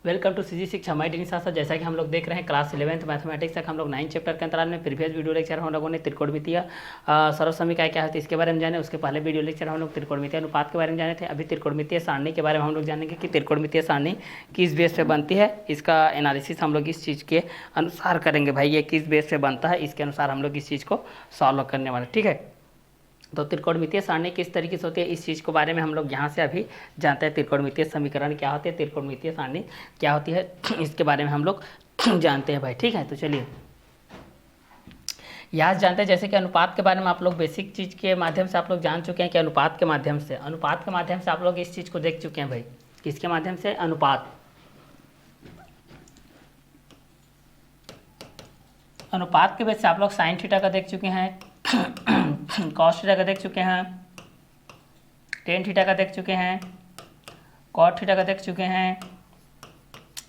Welcome to CG शिक्षा माई D साथ। जैसा कि हम लोग देख रहे हैं क्लास 11th मैथमेटिक्स तक हम लोग 9 चैप्टर के अंतराल में प्रीवियस वीडियो लेक्चर हम लोगों ने त्रिकोणमितीय सर्वसमीकरण क्या होती है इसके बारे में जाने। उसके पहले वीडियो लेक्चर हम लोग त्रिकोणमितीय अनुपात के बारे में जाने थे। अभी त्रिकोणमितीय सारणी के बारे में हम लोग जानेंगे कि त्रिकोणमितीय सारणी किस बेस पे बनती है। इसका एनालिसिस हम लोग इस चीज़ के अनुसार करेंगे। भाई ये किस बेस पे बनता है इसके अनुसार हम लोग इस चीज़ को सॉल्व करने वाले, ठीक है। तो त्रिकोणमितीय सारणी किस तरीके से होती है इस चीज़ के बारे में हम लोग यहाँ से अभी जानते हैं। त्रिकोणमितीय समीकरण क्या होते हैं, त्रिकोणमितीय सारणी क्या होती है, इसके बारे में हम लोग जानते हैं भाई, ठीक है। तो चलिए यहाँ जानते हैं जैसे कि अनुपात के बारे में आप लोग बेसिक चीज़ के माध्यम से आप लोग जान चुके हैं कि अनुपात के माध्यम से आप लोग इस चीज़ को देख चुके हैं भाई। किसके माध्यम से? अनुपात के बेस से आप लोग साइन थीटा का देख चुके हैं, कॉस थीटा का देख चुके हैं, टेन थीटा का देख चुके हैं, कॉट थीटा का देख चुके हैं,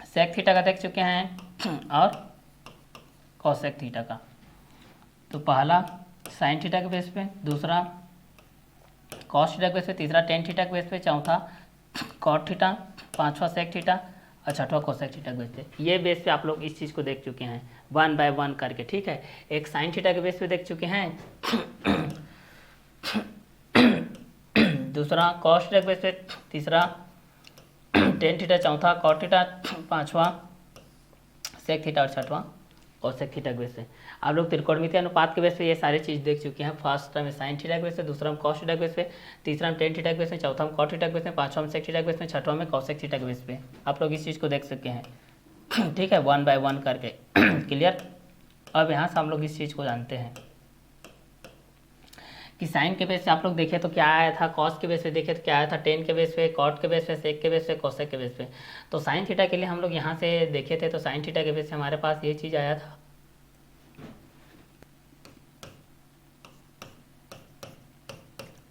सेक थीटा का देख चुके हैं और कॉसेक थीटा का। तो पहला साइन थीटा के बेस पे, दूसरा कॉस थीटा के बेस पे, तीसरा टेन थीटा के बेस पे, चौथा कॉट थीटा, पांचवा सेक थीटा और छठवा कोसेक थीटा के बेस पे। ये बेस पे आप लोग इस चीज़ को देख चुके हैं 1 बाय 1 करके, ठीक है। एक साइन थीटा के बेस पे देख चुके हैं, दूसरा कॉस थीटा के बेस पे, तीसरा टेन थीटा, चौथा कॉट थीटा, पांचवा सेक थीटा और छठवां कोसेक थीटा के बेस पे। आप लोग त्रिकोणमितीय अनुपात के बेस पे ये सारी चीज़ देख चुके हैं। फर्स्ट में साइन थीटा के बेस पे, दूसरा में कॉस थीटा के बेस पे, तीसरा में टेन थीटा के बेस में, चौथा में कॉट थीटा के बेस में, पांचवा में सेक थीटा के बेस में, छठवां में कोसेक थीटा के बेस पे। आप लोग इस चीज़ को देख सकते हैं, ठीक है, 1 बाय 1 करके। क्लियर। अब यहाँ से हम लोग इस चीज़ को जानते हैं कि साइन के बेस पे आप लोग देखे तो क्या आया था, कॉस के बेस पे देखे तो क्या आया था, टेन के बेस पे, कॉट के बेस पे, सेक के बेस पे, कोसेक के बेस पे। तो साइन थीटा के लिए हम लोग यहाँ से देखे थे तो साइन थीटा के बेस पे हमारे पास ये चीज़ आया था,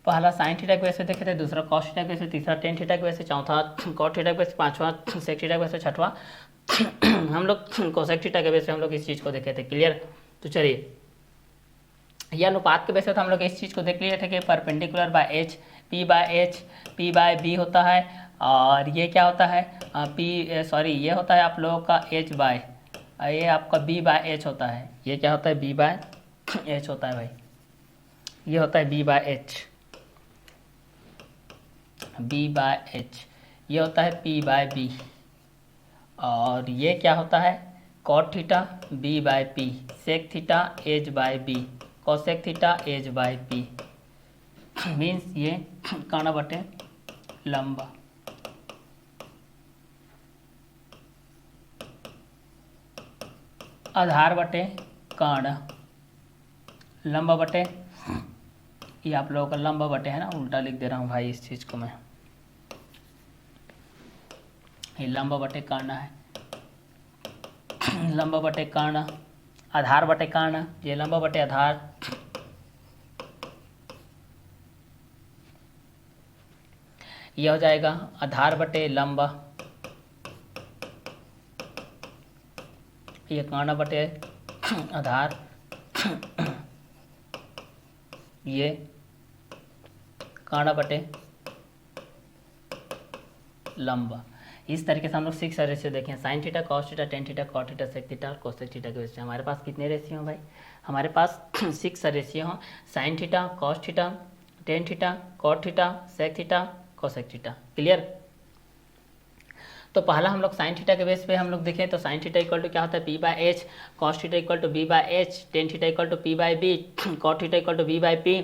पहला साइन थीटा के बेस पे देखे थे, दूसरा कॉस थीटा के बेस पे, तीसरा टेन थीटा के बेस पे, चौथा कॉट थीटा के बेस पे, पांचवा सेक थीटा के बेस पे, छठवा हम लोग कोसेक थीटा के बेस पे हम लोग इस चीज़ को देखे थे। क्लियर। तो चलिए यह अनुपात के बेस पे तो हम लोग इस चीज़ को देख लिए थे कि perpendicular by h, p by b होता है, और ये क्या होता है ये होता है आप लोगों का एच बाय, ये आपका बी बाय एच होता है। ये क्या होता है? बी बाय एच होता है भाई। ये होता है b by h, b by h. ये होता है पी बाय बी, और ये क्या होता है? Cot theta b by p, sec theta h by b, cosec theta h by p. Means ये कर्ण बटे लंबा, आधार बटे कर्ण, लंबा बटे, ये आप लोगों का लंबा बटे है ना, उल्टा लिख दे रहा हूँ भाई इस चीज़ को मैं। ये लंबा बटे कर्ण है, लंबा बटे कर्ण, आधार बटे कर्ण, ये लंबा बटे आधार, ये हो जाएगा आधार बटे लंबा, ये कर्ण बटे आधार, ये कर्ण बटे लंबा। इस तरीके से हम लोग 6 रेशियो देखें, sin theta, cos theta, tan theta, cot theta, sec theta और कोसेक थीटा के रेशियो। हमारे पास कितने रेशियो हैं भाई? हमारे पास 6 रेशियो हैं, sin theta, cos theta, tan theta, cot theta, sec theta, cosec theta. Clear. तो पहला हम लोग साइन थीटा के बेस पे हम लोग देखें तो साइन थीटा इक्वल टू क्या होता है? P by h, cos theta equal to b by h, tan theta equal to p by b, cot theta equal to b by p,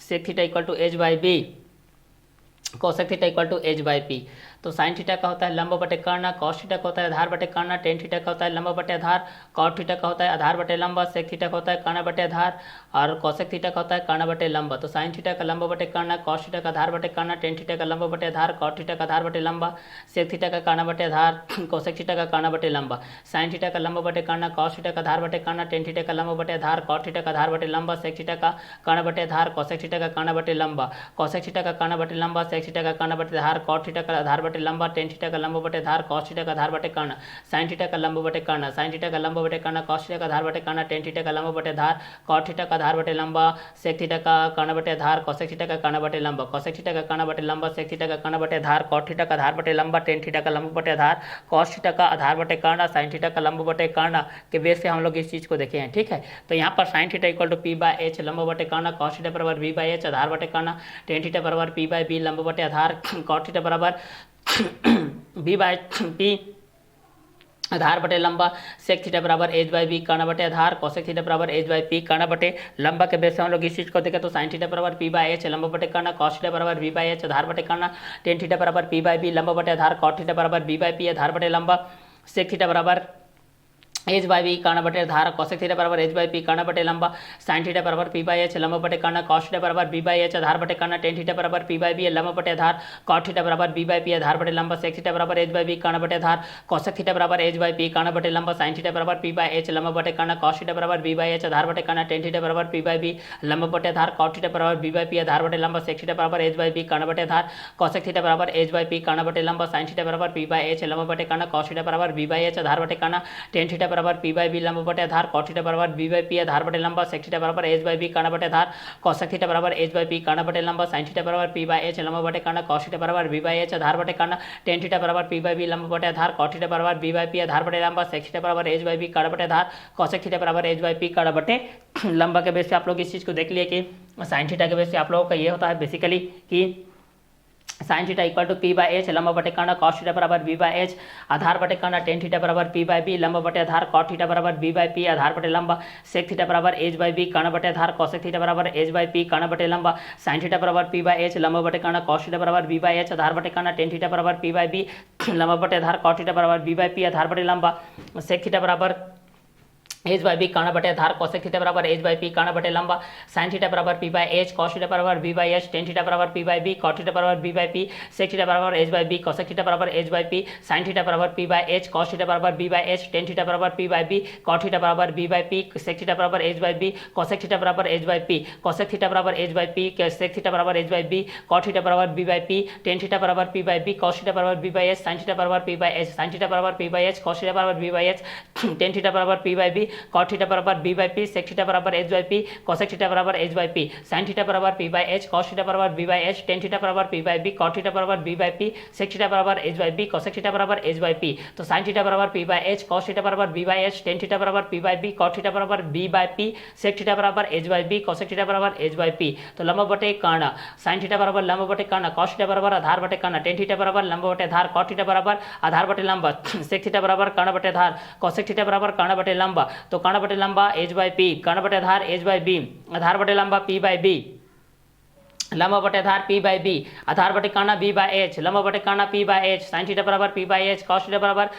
sec theta equal to h by b, cosec theta equal to h by p. तो sign theta का होता है लंब बटे कर्ण, cos theta का होता है आधार बटे कर्ण, टेन थीटा का होता है लंब बटे आधार, कॉट थीटा का होता है आधार बटे लंब, सेक थीटा का होता है कर्ण बटे आधार और कोसेक थीटा का होता है कर्ण बटे लंब। तो साइन थीटा का लंब बटे कर्ण, कॉस थीटा का आधार बटे कर्ण, टेन थीटा का लंब बटे आधार, कॉट थीटा का आधार बटे लंब, सेक थीटा का कर्ण बटे आधार, कोसेक थीटा का कर्ण बटे लंब। साइन थीटा का लंब बटे कर्ण, कॉस थीटा का आधार बटे कर्ण, टेन थीटा का लंब बटे आधार, कॉट थीटा का आधार बटे लंब, सेक थीटा का कर्ण बटे आधार, कोसेक थीटा का कर्ण बटे लंब, कोसेक थीटा का कर्ण बटे लंब, सेक थीटा का कर्ण बटे आधार, कॉट थीटा का आधार बटे लंबा, टेन थीटा का लंब बटे आधार, कॉस थीटा का आधार बटे कर्ण, साइन थीटा का लंब बटे कर्ण, साइन थीटा का लंब बटे कर्ण, कॉस थीटा का आधार बटे कर्ण, टेन थीटा का लंब बटे आधार, कॉट थीटा का आधार बटे लंबा, सेक थीटा का कर्ण बटे आधार, कोसेक थीटा का कर्ण बटे लंबा, कोसेक थीटा का कर्ण बटे लंबा, सेक थीटा का कर्ण बटे आधार, कॉट थीटा का आधार बटे लंबा, टेन थीटा का लंब बटे आधार, कॉस थीटा का आधार बटे कर्ण, साइन थीटा का लंब बटे कर्ण के बेस से हम लोग इस चीज को देखे हैं। ठीक है, तो यहाँ पर sin theta equal to p by h लंब बटे कर्ण, कॉस थीटा बराबर वी बाय एच आधार बटे कर्ण, टेन थीटा बराबर पी बाय बी लंब बटे आधार, कॉट थीटा बराबर बी बाय पी आधार बटे लंबा, सेक थीटा बराबर एच बाई बी कर्ण बटे आधार, कोसेक थीटा बराबर एच बाई पी कर्ण बटे लंबा के बेस से हम लोग इस चीज को देखें तो साइन थीटा बराबर पी बाय एच लंब बटे कर्ण, कॉस थीटा बराबर वी बाई एच आधार बटे कर्ण, टेन थीटा बराबर पी बाई बी लंब बटे आधार, कॉट थीटा बराबर बी बाई पी आधार बटे लंबा, सेक थीटा बराबर एच बाई बी कर्ण बटे आधार, कोसेक थीटा बराबर एच बाई पी कर्ण बटे लंबा, साइन थीटा बराबर पी बाई एच लंब बटे कर्ण, कॉस थीटा बराबर बी बाई एच आधार बटे कर्ण, टेन थीटा बराबर पी बाई बी लंब बटे आधार, कॉट थीटा बराबर बी बाई पी आधार बटे लंबा, सेक थीटा बराबर एच बाई बी कर्ण बटे आधार, कोसेक थीटा बराबर एच बाई पी कर्ण बटे लंबा, साइन थीटा बराबर पी बाई एच लंब बटे कर्ण, कॉस थीटा बराबर बी बाई एच आधार बटे कर्ण, टेन थीटा बराबर पी बाई बी लंब बटे आधार, कॉट थीटा बराबर बी बाई पी आधार बटे लंबा, सेक थीटा बराबर एच बाई बी कर्ण बटे आधार, कोसेक थीटा बराबर एच बाई पी कर्ण बटे लंबा, साइन थीटा बराबर पी बाई एच लंब बटे कर्ण, कॉस थीटा बराबर बी बाई एच आधार बटे कर्ण, टेन थीटा बराबर पी बाई बी लंब बटे आधार, कॉट थीटा बराबर बी बाई पी आधार बटे लंबा, सेक थीटा बराबर एच बाई बी कर्ण बटे आधार, कोसेक थीटा बराबर एच बाई पी कर्ण बटे लंबा, साइन थीटा बराबर पी बाई एच लंब बटे कर्ण, कॉस थीटा बराबर बी बाई एच आधार बटे कर्ण, टेन थीटा बराबर पी बाई बी लंब बटे आधार, कॉट थीटा बराबर बी बाई पी आधार बटे लंबा, सेक थीटा बराबर एच बाई बी कर्ण बटे आधार, कोसेक थीटा बराबर एच बाई पी कर्ण बटे लंबा के बेस पे आप लोग इस चीज को देख लिए कि साइन थीटा के बेस पे आप लोगों का ये होता है बेसिकली कि sin theta equal to p by H लंब बटे कर्ण, कॉस थीटा बराबर बी बाई एच आधार बटे कर्ण, टेन थीटा बराबर पी बाई बी लंब बटे आधार, कॉट थीटा बराबर बी बाई पी आधार बटे लंबा, सेक थीटा बराबर एच बाई बी कर्ण बटे आधार, कोसेक थीटा बराबर एच बाई पी कर्ण बटे लंबा, साइन थीटा बराबर पी बाई एच लंब बटे कर्ण, कॉस थीटा बराबर बी बाई एच आधार बटे कर्ण, टेन थीटा बराबर पी बाई बी लंब बटे आधार, कॉट थीटा बराबर बी बाई पी आधार बटे लंबा, सेक थीटा बराबर एच बाई बी कर्ण बटे आधार, कोसेक थीटा बराबर एच बाई पी कर्ण बटे लंबा, साइन थीटा बराबर P by H, cos theta बराबर B by H, tan theta बराबर P by B, cot theta बराबर B by P, sec theta बराबर H by B, cosec theta बराबर H by P, sine theta बराबर P by H, cos theta बराबर B by H, tan theta बराबर P by B, cot theta बराबर B by P, sec theta बराबर H by B, cosec theta बराबर H by P, cosec theta बराबर H by P, sec theta बराबर H by B, cot theta बराबर B by P, tan theta बराबर P by B, cos theta बराबर B by H, sign theta बराबर P by H, sign theta बराबर P by H, cos theta बराबर B by H, tan theta बराबर P by B, cot theta बराबर B by P, sec theta बराबर H by P, cosec theta बराबर H by P, sine theta बराबर P by H, cos theta बराबर B by H, tan theta बराबर P by B, cot theta बराबर B by P, sec theta बराबर H by B, cosec theta बराबर H by P, तो sign theta बराबर P by H, cos theta बराबर B by H, tan theta बराबर P by B, cot theta बराबर B by P, sec theta बराबर H by B, cosec theta बराबर H by P, तो लंब बटे कर्ण, साइन थीटा बराबर लंब बटे कर्ण, कॉस थीटा बराबर आधार बटे कर्ण, टेन थीटा बराबर लंब बटे आधार, कॉट थीटा बराबर आधार बटे लंब, सेक थीटा बराबर कर्ण बटे आधार, कोसेक थीटा बराबर कर्ण बटे लंबा, तो कर्ण बटे लंबा एच बाई पी, कर्ण बटे आधार एच बाई बी, आधार बटे लंबा पी बाई बी, लंब बटे आधार पी बाई बी, आधार बटे कर्ण बी बाई एच, लंब बटे कर्ण P by H, sign theta बराबर P by H, cos theta बराबर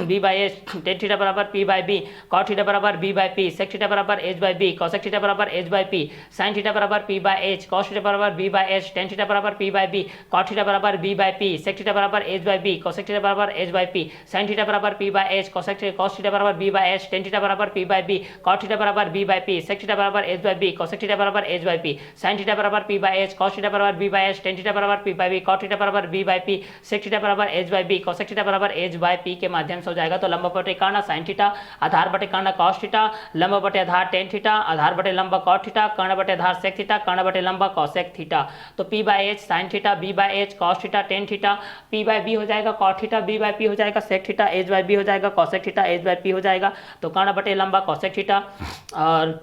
B by H, tan theta बराबर P by B, cot theta बराबर B by P, sec theta बराबर H by B, cosec theta बराबर H by P, sine theta बराबर P by H, cos theta बराबर B by H, tan theta बराबर P by B, cot theta बराबर B by P, sec theta बराबर H by B, cosec theta बराबर H by P, sine theta बराबर P by H, cos theta बराबर B by H, tan theta बराबर P by B, cot theta बराबर B by P, sec theta बराबर H by B, cosec theta बराबर H by P, sine theta बराबर P by H, cos theta बराबर B by H, tan theta बराबर P by B, cot theta बराबर B by P, sec theta बराबर H by B, cosec theta बराबर H by P के माध्यम से हो जाएगा। तो लंब बटे कर्ण साइन थीटा, आधार बटे कर्ण कॉस थीटा, लंब बटे आधार टेन थीटा, आधार बटे लंबा कॉट थीटा, कर्ण बटे आधार सेक थीटा, कर्ण बटे लंबा कॉसेक थीटा। तो p by h sine theta, b by H cos theta tan theta, p by b हो जाएगा cot theta, b by p हो जाएगा sec theta, h by b हो जाएगा cosec theta, h by p हो जाएगा। तो कर्ण बटे लंबा कॉसेक थीटा और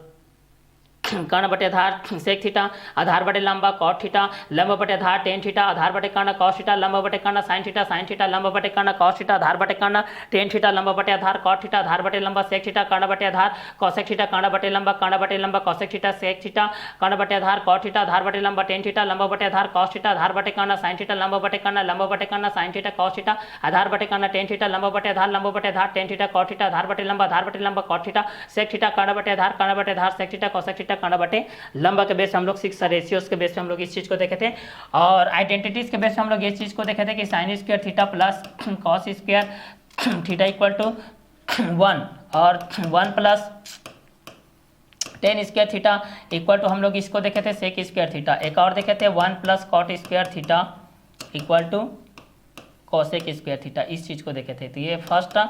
कर्ण बटे आधार सेक थीटा, आधार बटे लंबा कॉट थीटा, लंब बटे आधार टेन थीटा, आधार बटे कर्ण कॉस थीटा, लंब बटे कर्ण साइन थीटा, लंब बटे कर्ण कॉस थीटा, आधार बटे कर्ण टेन थीटा, लंब बटे आधार कॉट थीटा, आधार बटे लंबा सेक थीटा, कर्ण बटे आधार कॉसेक थीटा, कर्ण बटे लंबा कॉसेक थीटा सेक थीटा, कर्ण बटे आधार कॉट थीटा, आधार बटे लंबा टेन थीटा, लंब बटे आधार कॉस थीटा, आधार बटे कर्ण साइन थीटा, लंब बटे कर्ण साइन थीटा कॉस थीटा, आधार बटे कर्ण टेन थीटा, लंब बटे आधार टेन थीटा कॉट थीटा, आधार बटे लंबा कॉट थीटा सेक थीटा, कर्ण बटे आधार सेक थीटा कॉसेक थीटा, कर्ण बटे लंबा के बेस हम लोग 6 रेशियोज के बेस पे हम लोग इस चीज को देखे थे। और आइडेंटिटीज के बेस पे हम लोग ये चीज को देखे थे कि sign square theta plus cos square theta equal to 1 और 1 plus tan square theta equal to हम लोग इसको देखे थे सेक स्क्वायर थीटा। एक और देखे थे 1 plus cot square theta equal to cosec square theta, इस चीज़ को देखे थे। तो ये फर्स्ट टर्म,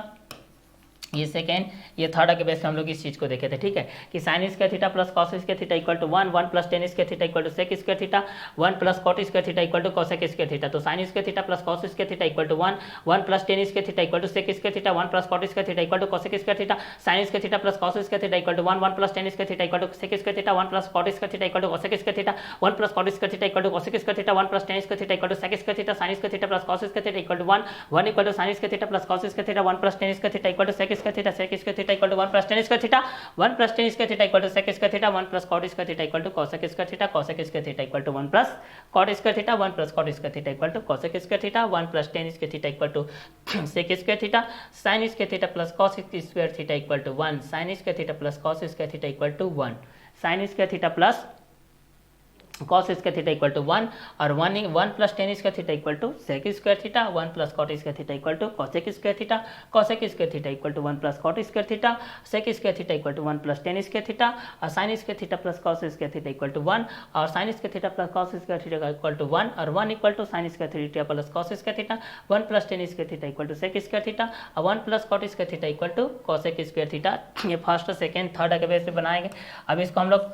ये सेकेंड, ये थर्ड के बेस पे हम लोग इस चीज़ को देखे थे, ठीक है, कि sign square theta plus cos square theta equal to 1 plus tan square theta equal to sec square theta 1 plus cot square theta equal to cosec square theta. तो sine square theta plus cos square theta equal to 1 plus tan square theta equal to sec square theta 1 plus cot square theta equal to cosec square theta. Sign square theta plus cos square theta equal to 1 plus tan square theta equal to sec square theta 1 plus cot square theta equal to cosec square theta 1 plus cot square theta equal to cosec square theta 1 plus tan square theta equal to sec square theta. Sign square theta plus cos square theta equal to 1 equal to sin square theta plus cos square theta 1 plus tan square theta equal to sec square theta sec square theta equal to 1 plus tan square theta 1 plus tan square theta equal to sec square theta 1 plus cot square theta equal to cosec square theta cosec square theta equal to 1 plus cot square theta 1 plus cot square theta equal to cosec square theta 1 plus tan square theta equal to sec square theta. Sign square theta plus cos square theta equal to 1 sine square theta plus cos square theta equal to 1 sine square theta plus cos square theta equal to 1 और 1 plus tan square theta equal to sec square theta 1 plus cot square theta equal to cosec square theta cosec square theta equal to 1 plus cot square theta sec square theta equal to 1 plus tan square theta और sign square theta plus cos square theta equal to 1 और sign square theta plus cos square theta equal to 1 और 1 equal to sin square theta plus cos square theta 1 plus tan square theta equal to sec square theta और 1 plus cot square theta equal to cosec square theta. ये first second third के base पे बनाएंगे। अब इसको हम लोग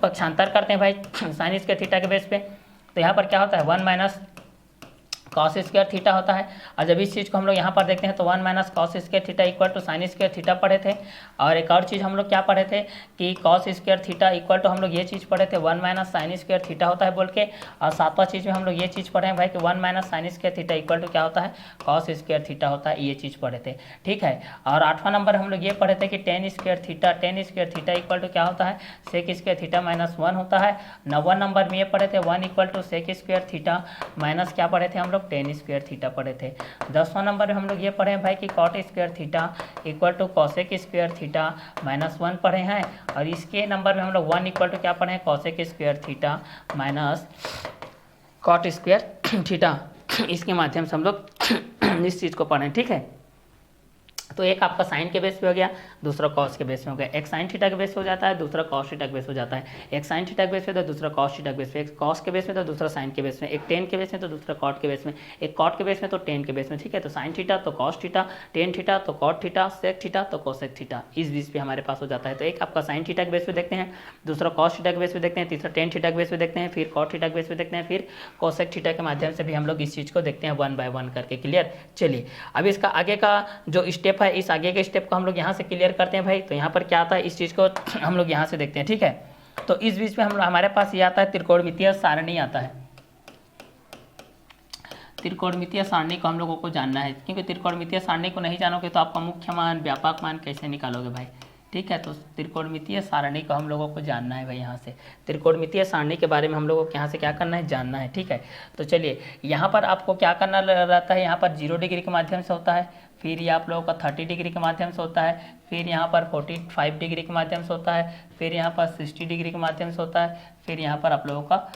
पक्षांतर करते हैं भाई साइन स्क्वायर थीटा के बेस पे। तो यहाँ पर क्या होता है 1 माइनस कॉस स्क्वायर थीटा होता है और जब इस चीज़ को हम लोग यहाँ पर देखते हैं तो 1 minus cos square theta equal to sin square theta पढ़े थे। और एक और चीज़ हम लोग क्या पढ़े थे कि cos square theta equal to हम लोग ये चीज़ पढ़े थे 1 माइनस साइन स्क्वायर थीटा होता है बोल के। और सातवां चीज़ में हम लोग ये चीज़ पढ़े हैं भाई कि 1 minus sin square theta equal to क्या होता है कॉस स्क्वायर थीटा होता है, ये चीज़ पढ़े थे, ठीक है। और 8वां नंबर हम लोग ये पढ़े थे कि tan square theta equal to क्या होता है सेक स्क्वायर थीटा माइनस 1 होता है। 9वां नंबर में ये पढ़े थे 1 equal to sec square theta minus क्या पढ़े थे हम लोग टेन स्क्वायर थीटा पढ़े थे। 10वां नंबर में हम लोग ये पढ़े हैं भाई कि cot square theta equal to cosec square theta minus 1 पढ़े हैं। और इसके नंबर में हम लोग 1 इक्वल टू क्या पढ़े हैं cosec square theta minus cot square theta, इसके माध्यम से हम लोग इस चीज़ को पढ़ें, ठीक है। तो एक आपका साइन के बेस पे हो गया, दूसरा कॉस के बेस पे हो गया। एक साइन थीटा के बेस पे हो जाता है, दूसरा कॉस थीटा के बेस पे हो जाता है। एक साइन थीटा के बेस पे तो दूसरा कॉस थीटा के बेस पे, एक कॉस के बेस में तो दूसरा साइन के बेस में, एक टेन के बेस में तो दूसरा कॉट के बेस में, एक कॉट के बेस में तो टेन के बेस में, ठीक है। तो साइन थीटा तो कॉस थीटा, टेन थीटा तो कॉट थीटा, सेक थीटा तो कोसेक थीटा, इस बीच पे हमारे पास हो जाता है। तो एक आपका साइन थीटा के बेस पे देखते हैं, दूसरा कॉस थीटा के बेस पे देखते हैं, तीसरा टेन थीटा के बेस पे देखते हैं, फिर कॉट थीटा के बेस पे देखते हैं, फिर कोसेक थीटा के माध्यम से भी हम लोग इस चीज़ को देखते हैं 1 बाय 1 करके। क्लियर। चलिए अब इसका आगे का जो स्टेप है, इस आगे के स्टेप को हम लोग यहाँ से क्लियर करते हैं भाई। तो यहाँ पर क्या आता है इस चीज़ को हम लोग यहाँ से देखते हैं, ठीक है। तो इस बीच में हमारे पास ये आता है त्रिकोणमितीय सारणी आता है। त्रिकोणमितीय सारणी को हम लोगों को जानना है, क्योंकि त्रिकोणमितीय सारणी को नहीं जानोगे तो आपका मुख्य मान व्यापक मान कैसे निकालोगे भाई, ठीक है। तो त्रिकोणमितीय सारणी को हम लोगों को जानना है भाई। यहाँ से त्रिकोणमितीय सारणी के बारे में हम लोगों को यहाँ से क्या करना है, जानना है, ठीक है। तो चलिए यहाँ पर आपको क्या करना रहता है, यहाँ पर 0 डिग्री के माध्यम से होता है, फिर ये आप लोगों का 30 डिग्री के माध्यम से होता है, फिर यहाँ पर 45 डिग्री के माध्यम से होता है, फिर यहाँ पर 60 डिग्री के माध्यम से होता है, फिर यहाँ पर आप लोगों का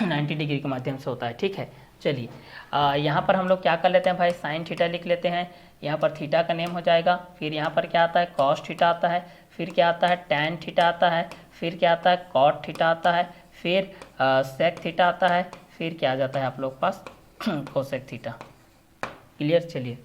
90 डिग्री के माध्यम से होता है, ठीक है। चलिए यहाँ पर हम लोग क्या कर लेते हैं भाई, साइन थीटा लिख लेते हैं। यहाँ पर थीटा का नेम हो जाएगा, फिर यहाँ पर क्या आता है कॉस थीटा आता है, फिर क्या आता है टैन थीटा आता है, फिर क्या आता है कॉट थीटा आता है, फिर सेक थीटा आता है, फिर क्या आ जाता है आप लोग पास कोसेक थीटा। क्लियर। चलिए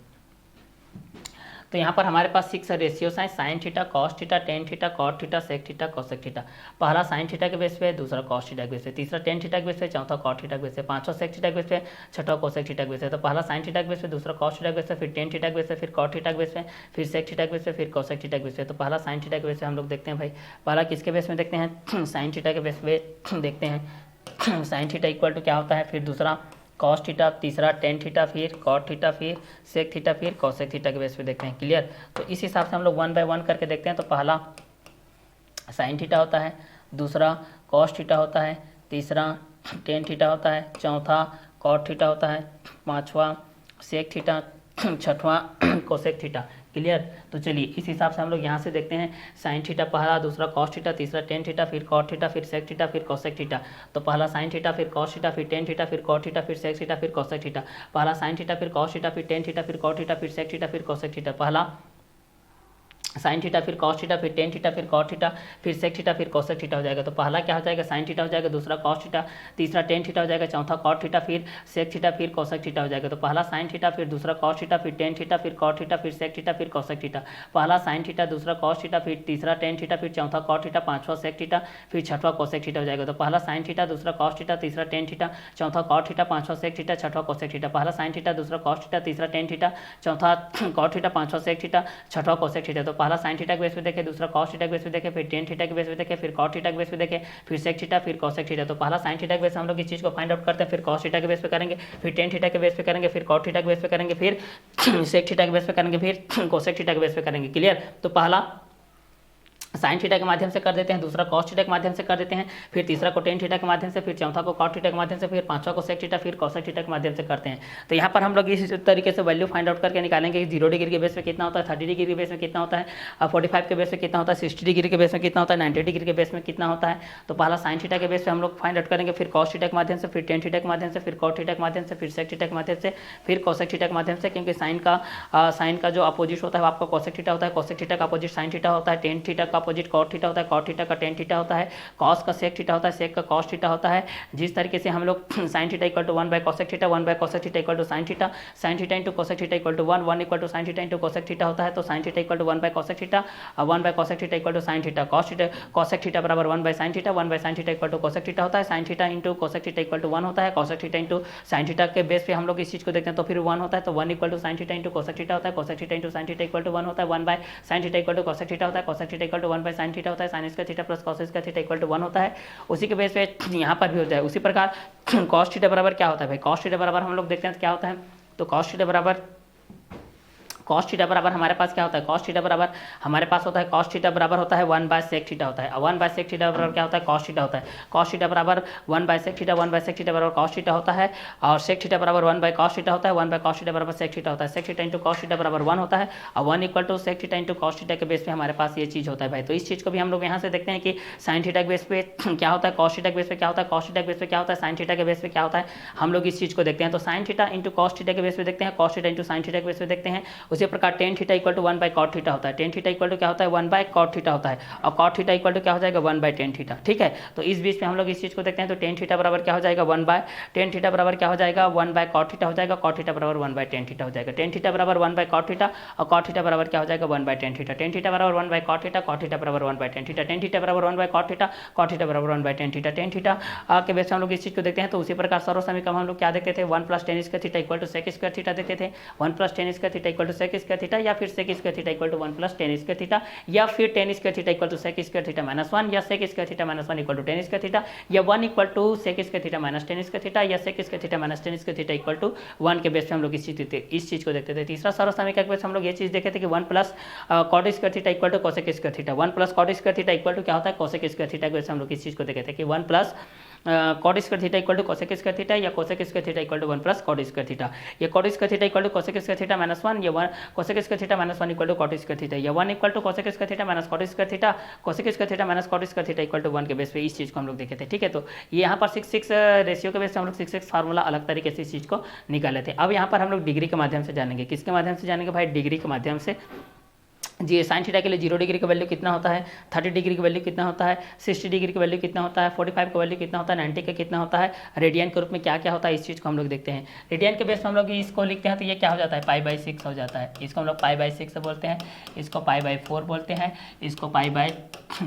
तो यहाँ पर हमारे पास 6 रेशियोस हैं, sin theta, cos theta, tan theta, cot theta, sec theta, cosec theta. पहला साइन थीटा के बेस पे, दूसरा कॉस थीटा के बेस पे, तीसरा टेन थीटा के बेस पे, चौथा कॉट थीटा के बेस पे, पांचवा सेक थीटा के बेस पे, छठा कोसेक थीटा के बेस पे। तो पहला साइन थीटा के बेस पे, दूसरा कॉस थीटा के बेस पे, फिर टेन थीटा के बेस पे, फिर कॉट थीटा के बेस पे, फिर सेक थीटा के बेस पे, फिर कोसेक थीटा के बेस पे। तो पहला साइन थीटा के बेस पे हम लोग देखते हैं भाई, पहला किसके बेस में देखते हैं, साइन थीटा के बेस पे देखते हैं। साइन थीटा इक्वल टू क्या होता है, फिर दूसरा कॉस थीटा, तीसरा टेन थीटा, फिर कॉट थीटा, फिर सेक थीटा, फिर कोसेक थीटा के बेस पे देखते हैं। क्लियर। तो इस हिसाब से हम लोग 1 बाय 1 करके देखते हैं। तो पहला साइन थीटा होता है, दूसरा कॉस थीटा होता है, तीसरा टेन थीटा होता है, चौथा कॉट थीटा होता है, पांचवा सेक थीटा, छठवां कोसेक थीटा। क्लियर। तो चलिए इस हिसाब से हम लोग यहाँ से देखते हैं, साइन थीटा पहला, दूसरा कॉस थीटा, तीसरा टेन थीटा, फिर कॉट थीटा, फिर सेक थीटा, फिर कोसेक थीटा। तो पहला साइन थीटा, फिर कॉस थीटा, फिर टेन थीटा, फिर कॉट थीटा, फिर सेक थीटा, फिर कोसेक थीटा। पहला साइन थीटा, फिर कॉस थीटा, फिर टेन थीटा, फिर कॉट थीटा, फिर सेक थीटा, फिर कोसेक थीटा। पहला साइन थीटा, फिर कॉस थीटा, फिर टेन थीटा, फिर कॉट थीटा, फिर सेक थीटा, फिर कोसेक थीटा हो जाएगा। तो पहला क्या हो जाएगा, साइन थीटा हो जाएगा, दूसरा कॉस थीटा, तीसरा टेन थीटा हो जाएगा, चौथा कॉट थीटा, फिर सेक थीटा, फिर कोसेक थीटा हो जाएगा। तो पहला साइन थीटा, फिर दूसरा कॉस थीटा, फिर टेन थीटा, फिर कॉट थीटा, फिर सेक थीटा, फिर कोसेक थीटा। पहला साइन थीटा, दूसरा कॉस थीटा, फिर तीसरा टेन थीटा, फिर चौथा कॉट थीटा, पांचवा सेक थीटा, फिर छठवा कोसेक थीटा हो जाएगा। तो पहला साइन थीटा, दूसरा कॉस थीटा, तीसरा टेन थीटा, चौथा कॉट थीटा, पांचवा सेक थीटा, छठवा कोसेक थीटा। पहला साइन थीटा, दूसरा कॉस थीटा, तीसरा टेन थीटा, चौथा कॉट थीटा, पांचवा सेक थीटा, छठवा कोसेक थीटा। तो पहला साइन थीटा के बेस पे देखे, दूसरा कॉस थीटा के बेस पे देखे, फिर टेन थीटा के बेस पे देखे, फिर कॉट थीटा के बेस पे देखे, फिर सेक थीटा, फिर कोसेक थीटा। तो पहला साइन थीटा के बेस पे हम लोग इस चीज को फाइंड आउट करते हैं, फिर कॉस थीटा के बेस पे करेंगे, फिर टेन थीटा के बेस पे करेंगे, फिर कॉट थीटा के बेस पे करेंगे, फिर सेक थीटा के बेस पे करेंगे, फिर कोसेक थीटा के बेस पे करेंगे। क्लियर। तो पहला साइन थीटा के माध्यम से कर देते हैं, दूसरा कॉस थीटा के माध्यम से कर देते हैं, फिर तीसरा को टेन थीटा के माध्यम से, फिर चौथा को कॉट थीटा के माध्यम से, फिर पांचवा को सेक थीटा, फिर कोसेक थीटा के माध्यम से करते हैं। तो यहाँ पर हम लोग इस तरीके से वैल्यू फाइंड आउट करके निकालेंगे कि 0 डिग्री के बेस पे कितना होता है, 30 डिग्री के बेस में कितना होता है, 45 के बेस में कितना होता है, 60 डिग्री के बेस में कितना होता है, 90 डिग्री के बेस में कितना होता है। तो पहला साइन थीटा के बेस पे हम लोग फाइंड आउट करेंगे, फिर कॉस थीटा के माध्यम से, फिर टेन थीटा के माध्यम से, फिर कॉट थीटा के माध्यम से, फिर सेक थीटा के माध्यम से, फिर कोसेक थीटा के माध्यम से, क्योंकि साइन का जो अपोजिट होता है वो आपका कोसेक थीटा होता है, कोसेक थीटा का अपोजिट साइन थीटा होता है, टेन थीटा का अपोजिट कॉट थीटा होता है, कॉट थीटा का टेन थीटा होता है, कॉस का सेक थीटा होता है, सेक का कॉस थीटा होता है। जिस तरीके से हम लोग sin theta equal to 1 by cosec theta, 1 by cosec theta equal to sin theta into cosec theta equal to 1, 1 equal to sin theta into cosec theta होता है। तो sign theta equal to 1 by cosec theta, 1 by cosec theta equal to sin theta, cosec theta बराबर 1 by sin theta, 1 by sin theta equal to cosec theta होता है, sign theta into cosec theta equal to 1 होता है, cosec theta into sin theta के base पे हम लोग इस चीज को देखते हैं तो फिर 1 होता है। तो 1 equal to sin theta into cosec theta होता है, cosec theta into sin theta equal to 1 होता है, 1 by sin theta equal to cosec theta होता है, cosec theta equal to 1 by sin theta होता है, sin square theta plus cos square theta equal to 1 होता है। उसी के बेस पे यहाँ पर भी हो जाए। उसी प्रकार कॉस थीटा बराबर क्या होता है भाई, कॉस थीटा बराबर हम लोग देखते हैं क्या होता है। तो कॉस थीटा बराबर हमारे पास क्या होता है, कॉस थीटा बराबर हमारे पास होता है, कॉस थीटा बराबर होता है 1 बाय सेक थीटा होता है, 1 बाय सेक थीटा बराबर क्या होता है, कॉस थीटा होता है, कॉस थीटा बराबर 1 by sec theta, 1 by sec theta बराबर कॉस थीटा होता है, और सेक थीटा बराबर 1 बाय कॉस थीटा होता है, 1 बाय कॉस थीटा बराबर सेक थीटा होता है, sec theta into cos theta बराबर 1 होता है, और 1 equal to sec theta into cos theta के बेस पे हमारे पास ये चीज होता है भाई। तो इस चीज को भी हम लोग यहाँ से देखते हैं कि साइन थीटा के बेस पे क्या होता है, कॉस थीटा के बेस पे क्या होता है, कॉस थीटा के बेस पे क्या होता है, साइन थीटा के बेस पे क्या होता है, हम लोग इस चीज को देखते हैं। तो sign theta into cos theta के बेस पे देखते हैं, cos theta into sin theta के बेस पे देखते हैं। उसी प्रकार tan theta equal to 1 by cot theta होता है, टेन थीटा इक्वल टू क्या होता है, 1 बाय कॉट थीटा होता है, और कॉट थीटा इक्वल टू क्या हो जाएगा, 1 बाय टेन थीटा। ठीक है। तो इस बीच में हम लोग इस चीज को देखते हैं। तो टेन थीटा बराबर क्या हो जाएगा, 1 बाय टेन थीटा बराबर क्या हो जाएगा, 1 बाय कॉट थीटा हो जाएगा, कॉट थीटा बराबर 1 बाय टेन थीटा हो जाएगा, टेन थीटा बराबर 1 बाय कॉट थीटा, और कॉट थीटा बराबर क्या हो जाएगा, 1 by tan theta, tan theta बराबर 1 by cot theta, cot theta बराबर 1 by tan theta, tan theta बराबर 1 by cot theta, cot theta बराबर 1 by tan theta, tan theta के बेस हम लोग इस चीज को देखते हैं। तो उसी प्रकार सर्व समीकरण हम लोग क्या देखते थे, 1 plus tan square theta equal to sec square theta देखते थे, 1 plus tan square theta equal to sec square theta, या फिर sec square theta equal to 1 plus tan square theta, या फिर tan square theta equal to sec square theta minus 1, या sec square theta minus 1 equal to tan square theta, या 1 equal to sec square theta minus tan square theta, या sec square theta minus tan square theta equal to 1 के base पे हम लोग इस चीज को देखते थे। तीसरा सर्व समीकरण के बेस हम लोग ये चीज देखे थे कि 1 plus cot square theta equal to cosec square theta, 1 plus cot square theta equal to क्या होता है, कोसेक स्क्वायर थीटा के बेस हम लोग इस चीज को देखे थे कि 1 plus cot square theta equal to cosec square theta, या cosec square theta equal to 1 plus cot square theta, या cot square theta equal to cosec square theta minus 1, या 1 cosec square theta minus 1 equal to cot square theta, या 1 equal to cosec square theta minus cot square theta, cosec square theta minus cot square theta equal to 1 के base पे इस चीज को हम लोग देखे थे। ठीक है। तो ये यहाँ पर 6 रेशियो के बेस पे हम लोग 6 फार्मूला अलग तरीके से इस चीज को निकाले थे। अब यहाँ पर हम लोग डिग्री के माध्यम से जानेंगे। किसके माध्यम से जानेंगे भाई, डिग्री के माध्यम से। जी साइन थीटा के लिए 0 डिग्री का वैल्यू कितना होता है, 30 डिग्री का वैल्यू कितना होता है, 60 डिग्री का वैल्यू कितना होता है, 45 का वैल्यू कितना होता है, 90 का कितना होता है, रेडियन के रूप में क्या क्या होता है, इस चीज़ को हम लोग देखते हैं। रेडियन के बेस पर हम लोग इसको लिखते हैं तो ये क्या हो जाता है, पाई बाई 6 हो जाता है। इसको हम लोग पाई बाई 6 बोलते हैं, इसको पाई बाई 4 बोलते हैं, इसको पाई बाई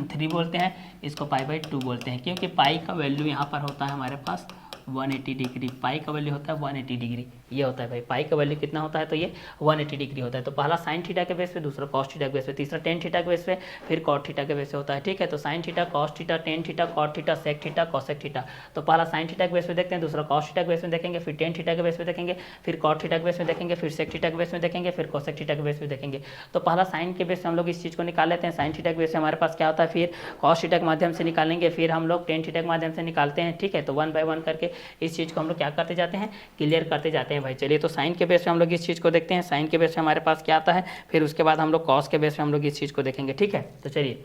3 बोलते हैं, इसको पाई बाई 2 बोलते हैं, क्योंकि पाई का वैल्यू यहाँ पर होता है हमारे पास 180 डिग्री, पाई का वैल्यू होता है 180 डिग्री, ये होता है भाई। पाई का वैल्यू कितना होता है, तो ये 180 डिग्री होता है। तो पहला साइन थीटा के बेस पे, दूसरा कॉस थीटा के बेस पे, तीसरा टेन थीटा के बेस पे, फिर कॉट थीटा के बेस पे होता है। ठीक है। तो sign theta, cos theta, tan theta, cot theta, sec theta, cosec theta. तो पहला साइन थीटा के बेस पे देखते हैं, दूसरा कॉस थीटा के बेस में देखेंगे, फिर टेन थीटा के बेस पे देखेंगे, फिर कॉट थीटा के बेस में देखेंगे, फिर सेक थीटा के बेस में देखेंगे, फिर कोसेक थीटा के बेस में देखेंगे। तो पहला साइन के बेस पे हम लोग इस चीज़ को निकाल लेते हैं। साइन थीटा के बेस से हमारे पास क्या होता है, फिर कॉस थीटा के माध्यम से निकालेंगे, फिर हम लोग टेन थीटा के माध्यम से निकालते हैं। ठीक है। तो 1 बाय 1 करके इस चीज़ को हम लोग क्या करते जाते हैं, क्लियर करते जाते हैं भाई। चलिए, तो साइन के बेस पे हम लोग इस चीज़ को देखते हैं। साइन के बेस पे हमारे पास क्या आता है, फिर उसके बाद हम लोग कॉस के बेस पे हम लोग इस चीज़ को देखेंगे। ठीक है। तो चलिए,